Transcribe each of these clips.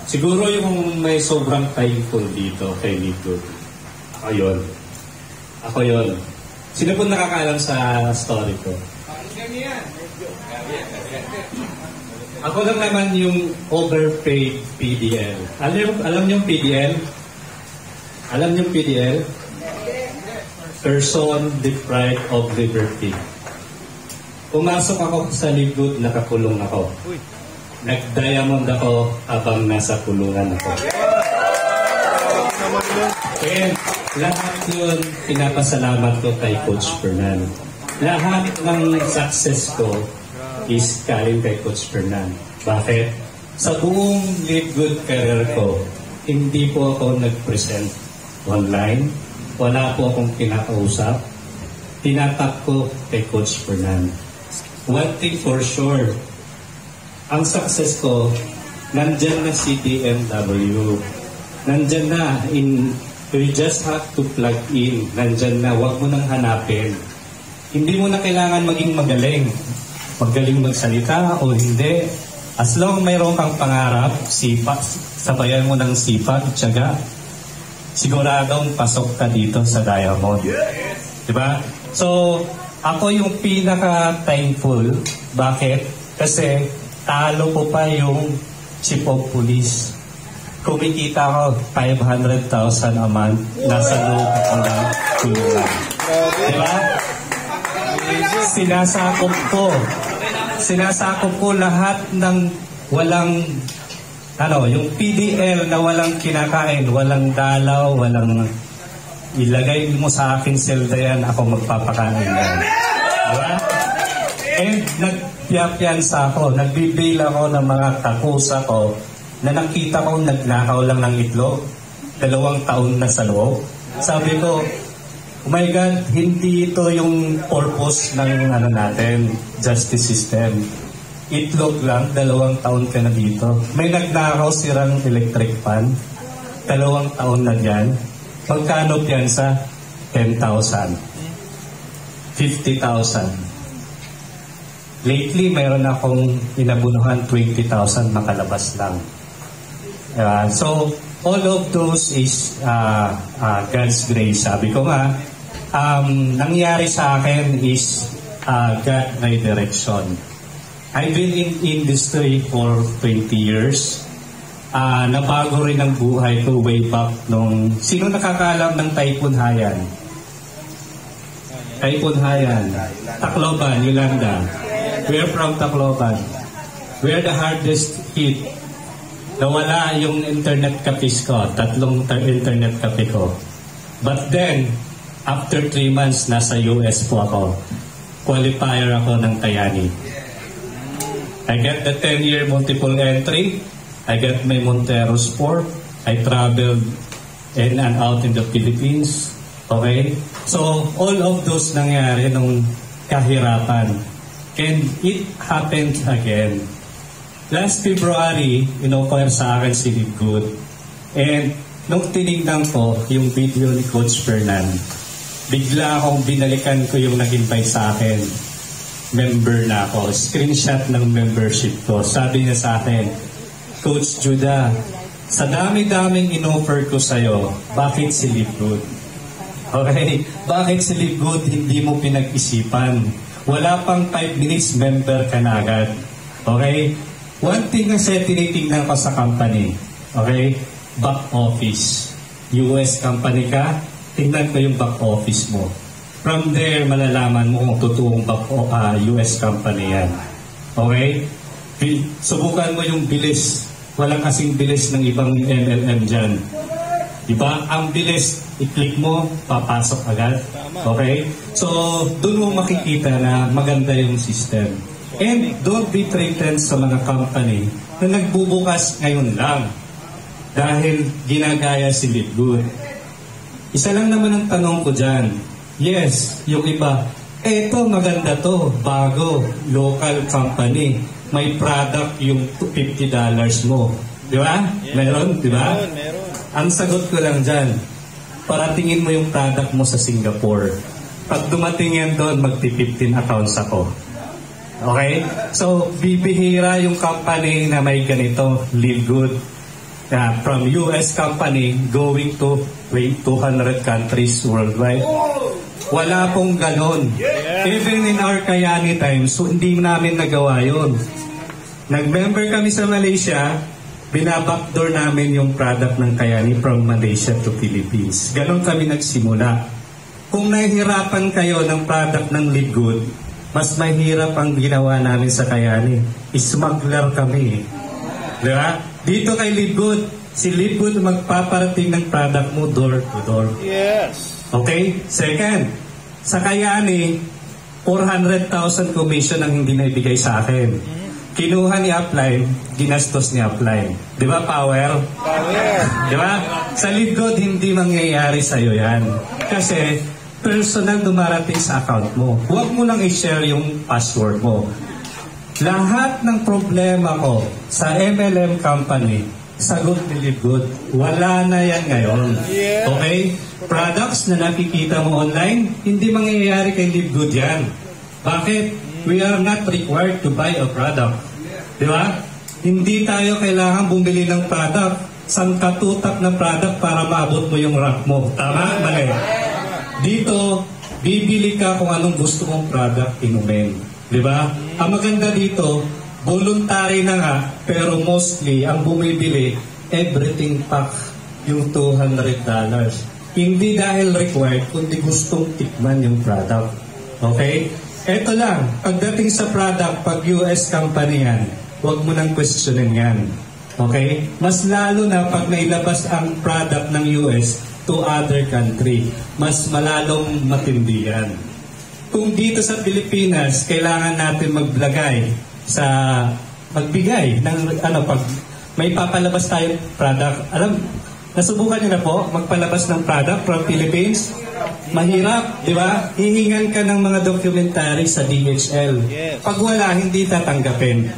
Siguro yung may sobrang thankful dito kay Nico. Ako yun. Sino po nakakaalam sa story ko? Ako lang naman yung overpaid PDL. Alam niyo yung PDL? Alam niyo yung PDL? Person deprived of liberty. Pumasok ako sa Ligud, nakakulong ako. Nag-diamond ako habang nasa kulungan ako. And lahat yun, pinapasalamat ko kay Coach Fernan. Lahat ng success ko is galing kay Coach Fernan. Bakit? Sa buong Ligud career ko, hindi po ako nag-present online. Wala po akong kinakausap. Tinatak ko kay Coach Fernan. One thing for sure, ang success ko, nandyan na si DMW. Nandyan na. We just have to plug in. Nandyan na. Huwag mo nang hanapin. Hindi mo na kailangan maging magaling. Magaling magsalita o hindi. As long mayroon kang pangarap, sipa, sabayan mo ng sipag, tiyaga, siguradong pasok ka dito sa Diamond. Diba? So, ako yung pinaka-thankful. Bakit? Kasi talo ko pa yung chief of police. Kumikita ko 500,000 a month. Nasa loob ako ng tulungan. Diba? Sinasakop ko lahat ng walang yung PDL na walang kinakain, walang dalaw, walang ilagay mo sa akin selda yan, ako magpapakain yan. Diba? And nagpiyapiyansa ako, nagbibail ako ng mga kakusa ko na nakita ko nagnakaw lang ng itlog, 2 taon na sa loob. Sabi ko, oh my God, hindi ito yung purpose ng natin, justice system. Itlog lang, 2 taon ka na dito. May nagnakaw sirang electric fan, 2 taon na yan. Magkano piyansa? 10,000. 50,000. Lately, mayroon akong inabunuhan 20,000 makalabas lang. So, all of those is God's grace. Sabi ko nga, nangyari sa akin is God my direction. I've been in industry for 20 years. Nabago rin ang buhay ko way back nung... Sino nakakaalam ng Typhoon Haiyan? Typhoon Haiyan. Tacloban, Yolanda. We're from Tacloban. We're the hardest hit. Nawala yung internet kapis ko. 3 internet kapi ko. But then, after 3 months, nasa US po ako. Qualifier ako ng Tayani. I get the 10-year multiple entry. I got my Montero Sport. I traveled in and out in the Philippines. Okay? So, all of those nangyari nung kahirapan. And it happened again. Last February, in-offer sa akin si Ligud. And nung tinignan ko yung video ni Coach Fernan, bigla akong binalikan ko yung nag-invite sa akin. Member na ako. Screenshot ng membership ko. Sabi niya sa akin, Coach Judah, sa dami-daming in-offer ko sa'yo, bakit si Ligud? Okay? Bakit si Ligud hindi mo pinag-isipan? Wala pang 5 minutes, member ka na agad. Okay? One thing kasi tinitingnan ko sa company. Okay? Back office. US company ka, tingnan ko yung back office mo. From there, malalaman mo kung totoong US company yan. Okay? Subukan mo yung bilis. Walang kasing bilis ng ibang MLM dyan. Diba? Ang bilis, i-click mo, papasok agad. Okay? So, doon mo makikita na maganda yung system. And don't be threatened sa mga company na nagbubukas ngayon lang dahil ginagaya si Ligud. Isa lang naman ang tanong ko dyan. Yes, yung iba, eto maganda to, bago, local company. May product yung $50 mo. Di ba? Meron, di ba? Ang sagot ko lang dyan, paratingin mo yung product mo sa Singapore. Pag dumating yan doon, magti-15 accounts ako. Okay? So, bibihira yung company na may ganito, Ligud. from US company going to 200 countries worldwide. Wala pong ganon. Even in our Kayani times, so hindi namin nagawa yun. Nag-member kami sa Malaysia, binabackdoor namin yung product ng Kayani from Malaysia to Philippines. Ganon kami nagsimula. Kung nahihirapan kayo ng product ng Live Good, mas mahirap ang ginawa namin sa Kayani. Smuggler kami. Diba? Dito kay Live Good, si Live Good magpaparating ng product mo door to door. Yes. Okay? Second, sa Kayani, 400,000 commission ang hindi naibigay sa akin. Kinuha ni Upline, ginastos ni Upline. Di ba, Power? Power. Di ba? Sa Live Good, hindi mangyayari sa'yo yan. Kasi, personal dumarating sa account mo. Huwag mo lang i-share yung password mo. Lahat ng problema ko sa MLM company, sagot ni Live Good. Wala na yan ngayon. Okay? Products na nakikita mo online, hindi mangyayari kay Live Good yan. Bakit? We are not required to buy a product. Di ba? Hindi tayo kailangan bumili ng product. Sangkatutak na product para maabot mo yung rank mo. Tama? Mali. Dito, bibili ka kung anong gusto mong product inumin. Di ba? Ang maganda dito, voluntary na nga, pero mostly, ang bumibili, everything pack yung $200. Hindi dahil required, kundi gustong tikman yung product. Okay? Ito lang, pagdating sa product, pag US company yan, huwag mo nang questionin yan. Okay? Mas lalo na pag nailabas ang product ng US to other country, mas malalong matindi yan. Kung dito sa Pilipinas, kailangan natin magbigay ng pag may papalabas tayong product. Nasubukan niyo na po magpalabas ng product from Philippines? Mahirap, di ba? Hihingan ka ng mga documentary sa DHL. Pag wala, hindi tatanggapin.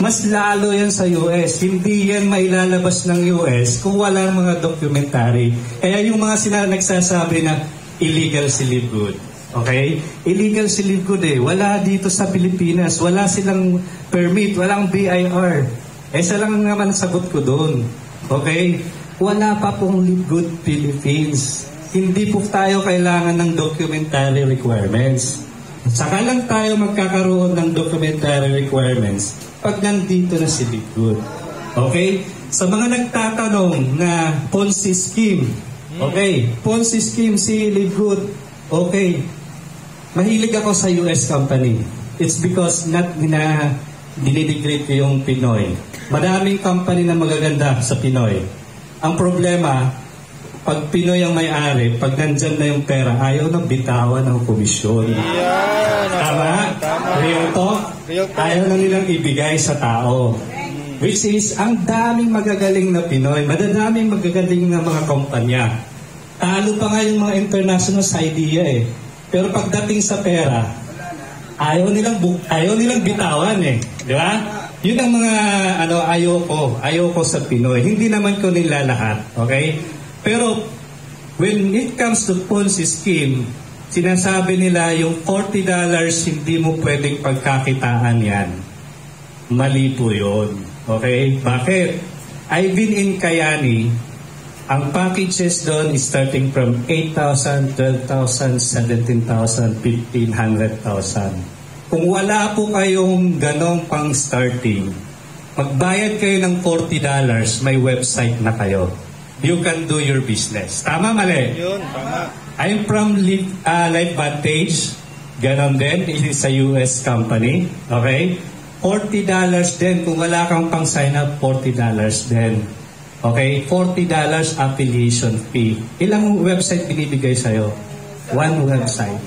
Mas lalo yan sa US. Hindi yan mailalabas ng US kung wala mga documentary. Kaya yung mga nagsasabi na illegal si Live Good. Okay? Illegal si Live Good eh. Wala dito sa Pilipinas. Wala silang permit. Walang BIR. Isa lang naman sagot ko doon. Okay? Wala pa pong Live Good Philippines. Hindi po tayo kailangan ng documentary requirements. Saka lang tayo magkakaroon ng documentary requirements pag nandito na si Live Good. Okay? Sa mga nagtatanong na Ponzi scheme, okay, Ponzi scheme si Live Good, okay, mahilig ako sa US company. It's because dinidegrade ko yung Pinoy. Madaming company na magaganda sa Pinoy. Ang problema, pag Pinoy ang may-ari, pag nandyan na yung pera, ayaw na bitawan ng komisyon. Tama? Real talk? Ayaw na nilang ibigay sa tao. Which is, ang daming magagaling na Pinoy, madadaming magagaling na mga kumpanya. Talo pa nga yung mga international sa idea eh. Pero pagdating sa pera, ayaw nilang bitawan eh. Di ba? Yun ang mga ayoko sa Pinoy. Hindi naman ko nila lahat. Okay? Pero when it comes to Ponzi scheme, sinasabi nila yung $40 hindi mo pwedeng pagkakitaan yan. Mali po yun. Okay? Bakit? I've been in Kayani. Ang packages doon is starting from 8,000, 12,000, 17,000, 1,500,000. Kung wala po kayong ganong pang starting, magbayad kayo ng $40, may website na kayo. You can do your business. Tama, mali? Yun, tama. I'm from LifeVantage. Ganon din. It is a US company. Okay? $40 din. Kung wala kang pang sign up, $40 din. Okay? $40 affiliation fee. Ilang website binibigay sa'yo? One website.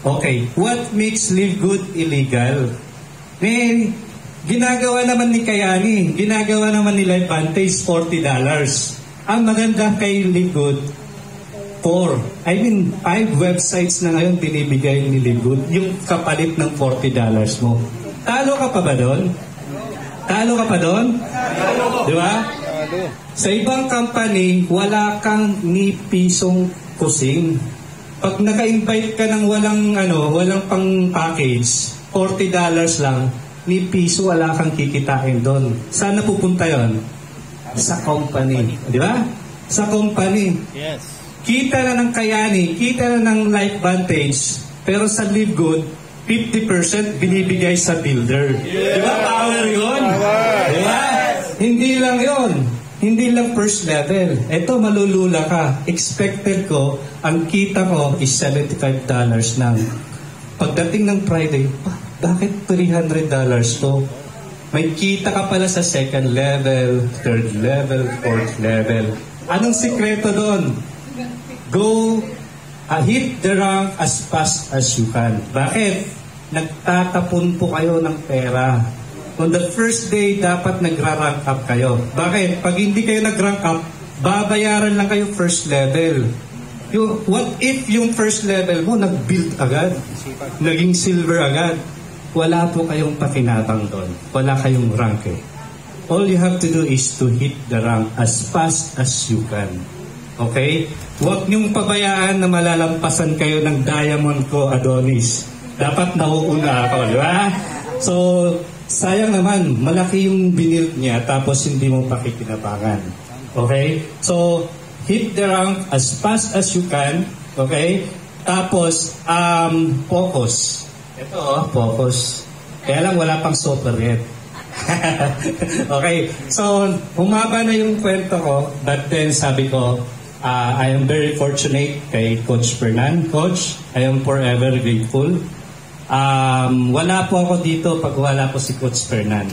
Okay. What makes Live Good illegal? Ginagawa naman ni Kayani. Ginagawa naman ni LifeVantage $40. Ang maganda kay Live Good, 5 websites na ngayon binibigay ni Live Good, yung kapalit ng $40 mo. Talo ka pa ba doon? Talo ka pa doon? Di ba? Sa ibang company, wala kang ni pisong kusing. Pag naka-invite ka ng walang pang package, $40 lang, ni piso wala kang kikitain doon. Saan napupunta yon? Sa company. Di ba? Sa company. Yes. Kita na ng Kayani, kita na ng Life Vantage, pero sa Live Good, 50% binibigay sa builder. Di ba? Power yun. Di ba? Hindi lang yun. Hindi lang first level. Ito, malulula ka. Expected ko, ang kita ko is $75 ng. Pagdating ng Friday, bakit $300 to? May kita ka pala sa second level, third level, fourth level. Anong sikreto doon? Go, hit the rank as fast as you can. Bakit? Nagtatapon po kayo ng pera. On the first day, dapat nagra-rank up kayo. Bakit? Pag hindi kayo nag-rank up, babayaran lang kayo first level. What if yung first level mo nag-build agad? Naging silver agad? Wala po kayong pakinabang doon. Wala kayong rank eh. All you have to do is to hit the rank as fast as you can. Okay? Huwag niyong pabayaan na malalampasan kayo ng diamond ko, Adonis. Dapat nauuna ako, di ba? So, sayang naman, malaki yung binild niya tapos hindi mo pakikinabangan. Okay? So, hit the rank as fast as you can. Okay? Tapos, focus. Ito, focus. Kaya lang wala pang super yet. Okay. So, humaba na yung kwento ko, but then sabi ko, I am very fortunate kay Coach Fernan. Coach, I am forever grateful. Wala po ako dito pag wala po si Coach Fernan.